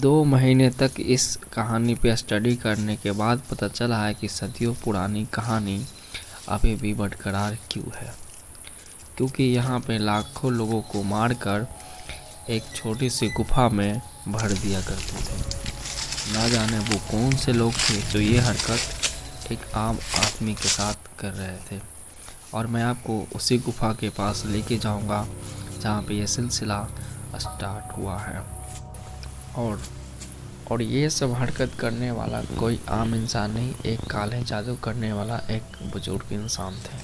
2 महीने तक इस कहानी पे स्टडी करने के बाद पता चला है कि सदियों पुरानी कहानी अभी भी बरकरार क्यों है। क्योंकि यहाँ पे लाखों लोगों को मारकर एक छोटी सी गुफा में भर दिया करते थे। ना जाने वो कौन से लोग थे जो ये हरकत एक आम आदमी के साथ कर रहे थे। और मैं आपको उसी गुफा के पास लेके जाऊंगा जहाँ पे ये सिलसिला स्टार्ट हुआ है। और ये सब हरकत करने वाला कोई आम इंसान नहीं, एक काले जादू करने वाला एक बुजुर्ग इंसान थे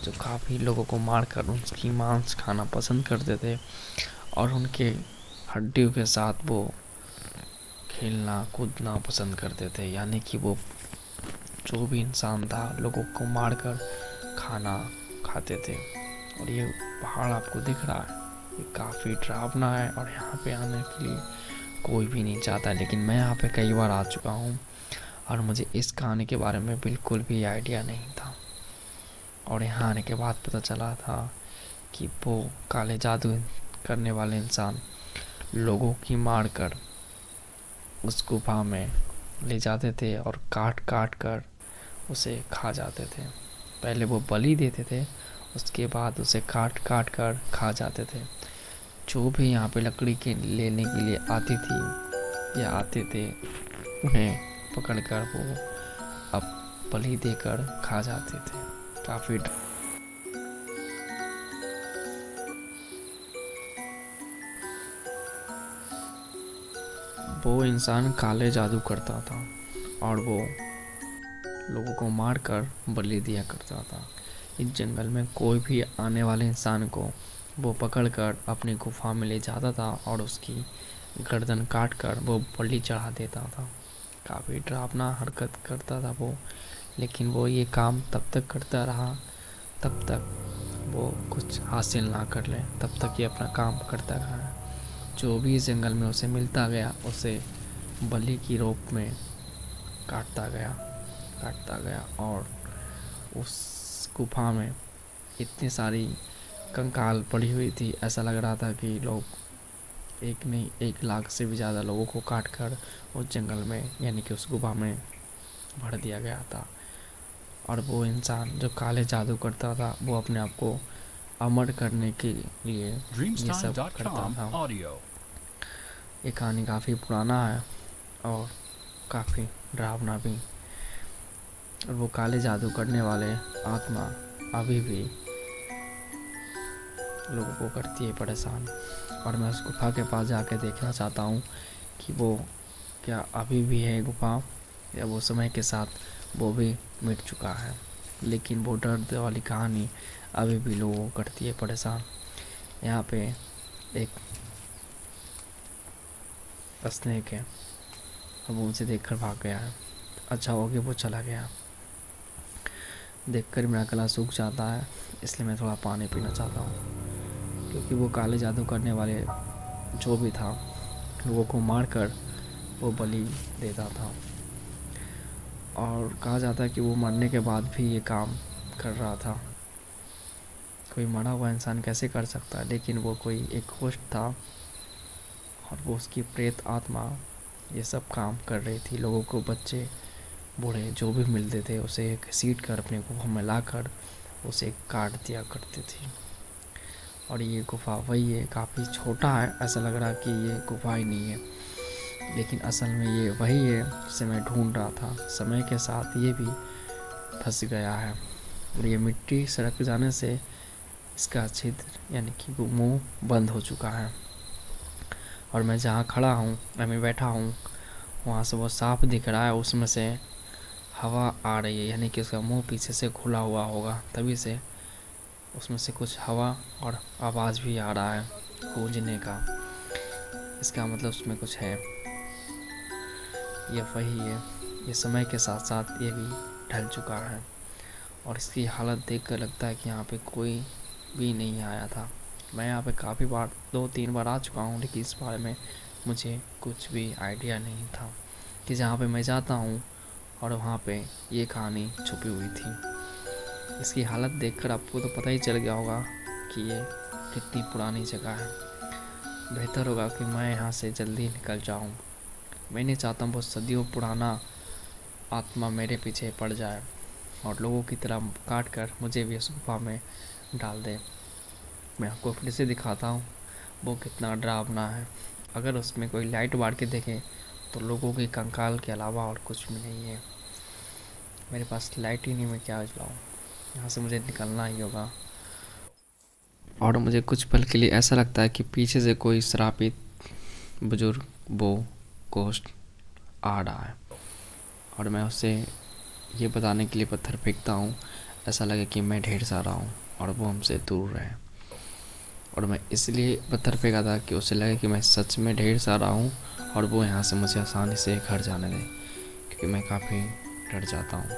जो काफ़ी लोगों को मारकर उनकी मांस खाना पसंद करते थे और उनके हड्डियों के साथ वो खेलना कूदना पसंद करते थे। यानी कि वो जो भी इंसान था लोगों को मारकर खाना खाते थे। और ये पहाड़ आपको दिख रहा है, ये काफ़ी डरावना है और यहाँ पे आने के लिए कोई भी नहीं चाहता। लेकिन मैं यहाँ पे कई बार आ चुका हूँ और मुझे इस कहानी के बारे में बिल्कुल भी आइडिया नहीं था। और यहाँ आने के बाद पता चला था कि वो काले जादू करने वाले इंसान लोगों की मार कर उस गुफा में ले जाते थे और काट काट कर उसे खा जाते थे। पहले वो बलि देते थे, उसके बाद उसे काट काट कर खा जाते थे। जो भी यहाँ पे लकड़ी के लेने के लिए आती थी या आते थे उन्हें पकड़कर वो अब बलि देकर खा जाते थे। काफ़ी वो इंसान काले जादू करता था और वो लोगों को मारकर बलि दिया करता था। इस जंगल में कोई भी आने वाले इंसान को वो पकड़कर अपनी गुफा में ले जाता था और उसकी गर्दन काट कर वो बलि चढ़ा देता था। काफ़ी डरावना हरकत करता था वो, लेकिन वो ये काम तब तक करता रहा तब तक वो कुछ हासिल ना कर ले, तब तक ये अपना काम करता रहा। जो भी इस जंगल में उसे मिलता गया उसे बलि की रूप में काटता गया और उस गुफा में इतनी सारी कंकाल पड़ी हुई थी, ऐसा लग रहा था कि लोग एक नहीं 1 लाख से भी ज़्यादा लोगों को काट कर उस जंगल में यानी कि उस गुफा में भर दिया गया था। और वो इंसान जो काले जादू करता था वो अपने आप को अमर करने के लिए ये सब करता था। ये कहानी काफ़ी पुराना है और काफ़ी डरावना भी। और वो काले जादू करने वाले आत्मा अभी भी लोगों को करती है परेशान। और मैं उस गुफा के पास जाके देखना चाहता हूँ कि वो क्या अभी भी है गुफा या वो समय के साथ वो भी मिट चुका है। लेकिन वो डर वाली कहानी अभी भी लोगों को करती है परेशान। यहाँ पे एक स्नेक है, अब वो उसे देखकर भाग गया है। अच्छा हो गया वो चला गया। देखकर मेरा गला सूख जाता है, इसलिए मैं थोड़ा पानी पीना चाहता हूँ। क्योंकि वो काले जादू करने वाले जो भी था लोगों को मारकर वो बलि देता था। और कहा जाता है कि वो मरने के बाद भी ये काम कर रहा था। कोई मरा हुआ इंसान कैसे कर सकता है, लेकिन वो कोई एक होस्ट था और वो उसकी प्रेत आत्मा ये सब काम कर रही थी। लोगों को बच्चे बूढ़े जो भी मिलते थे उसे घसीट कर अपने गुफा में लाकर उसे काट दिया करती थी। और ये गुफा वही है, काफ़ी छोटा है, ऐसा लग रहा कि ये गुफा ही नहीं है, लेकिन असल में ये वही है जिसे मैं ढूंढ रहा था। समय के साथ ये भी फंस गया है और ये मिट्टी सड़क जाने से इसका छिद्र यानी कि वो मुँह बंद हो चुका है। और मैं जहाँ खड़ा हूँ मैं बैठा हूँ वहाँ से वो साफ दिख रहा है, उसमें से हवा आ रही है, यानी कि उसका मुंह पीछे से खुला हुआ होगा, तभी से उसमें से कुछ हवा और आवाज़ भी आ रहा है गूंजने का। इसका मतलब उसमें कुछ है। ये वही है, ये समय के साथ साथ ये भी ढल चुका है और इसकी हालत देखकर लगता है कि यहाँ पे कोई भी नहीं आया था। मैं यहाँ पे काफ़ी बार 2-3 बार आ चुका हूँ, लेकिन इस बारे में मुझे कुछ भी आइडिया नहीं था कि जहाँ पे मैं जाता हूँ और वहाँ पे ये कहानी छुपी हुई थी। इसकी हालत देखकर आपको तो पता ही चल गया होगा कि ये कितनी पुरानी जगह है। बेहतर होगा कि मैं यहाँ से जल्दी निकल जाऊँ मैं नहीं चाहता हूँ वो सदियों पुराना आत्मा मेरे पीछे पड़ जाए और लोगों की तरह काट कर मुझे भी उस गुफा में डाल दे। मैं आपको फिर से दिखाता हूँ वो कितना डरावना है। अगर उसमें कोई लाइट मार के देखे तो लोगों के कंकाल के अलावा और कुछ भी नहीं है। मेरे पास लाइट ही नहीं, मैं क्या जलाऊँ। यहाँ से मुझे निकलना ही होगा। और मुझे कुछ पल के लिए ऐसा लगता है कि पीछे से कोई श्रापित बुजुर्ग वो गोश्त आ रहा है और मैं उससे ये बताने के लिए पत्थर फेंकता हूँ, ऐसा लगे कि मैं ढेर सारा हूँ और वो हमसे दूर रहे। और मैं इसलिए पत्थर फेंका था कि उसे लगे कि मैं सच में ढेर सारा हूँ और वो यहाँ से मुझे आसानी से घर जाने दे, क्योंकि मैं काफ़ी डर जाता हूँ।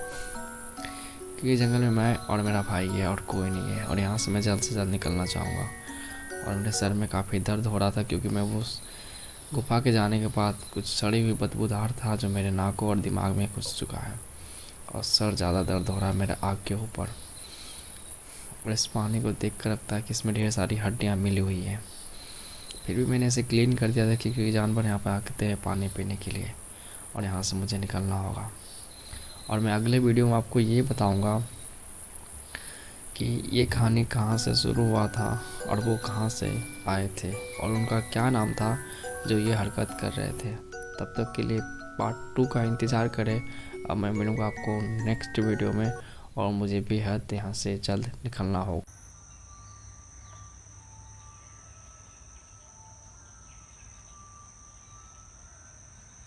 क्योंकि जंगल में मैं और मेरा भाई है और कोई नहीं है और यहाँ से मैं जल्द से जल्द निकलना चाहूँगा। और मेरे सर में काफ़ी दर्द हो रहा था क्योंकि मैं वो उस गुफा के जाने के बाद कुछ सड़ी हुई बदबूदार था जो मेरे नाकों और दिमाग में घुस चुका है और सर ज़्यादा दर्द हो रहा है मेरे आँख के ऊपर। और इस पानी को देख कर लगता है कि इसमें ढेर सारी हड्डियाँ मिली हुई हैं। फिर भी मैंने इसे क्लीन कर दिया था क्योंकि जानवर यहाँ पर आते हैं पानी पीने के लिए और यहाँ से मुझे निकलना होगा। और मैं अगले वीडियो में आपको ये बताऊँगा कि ये कहानी कहाँ से शुरू हुआ था और वो कहाँ से आए थे और उनका क्या नाम था जो ये हरकत कर रहे थे। तब तक के लिए पार्ट 2 का इंतज़ार करें। अब मैं मिलूँगा आपको नेक्स्ट वीडियो में और मुझे बेहद यहाँ से जल्द निकलना होगा।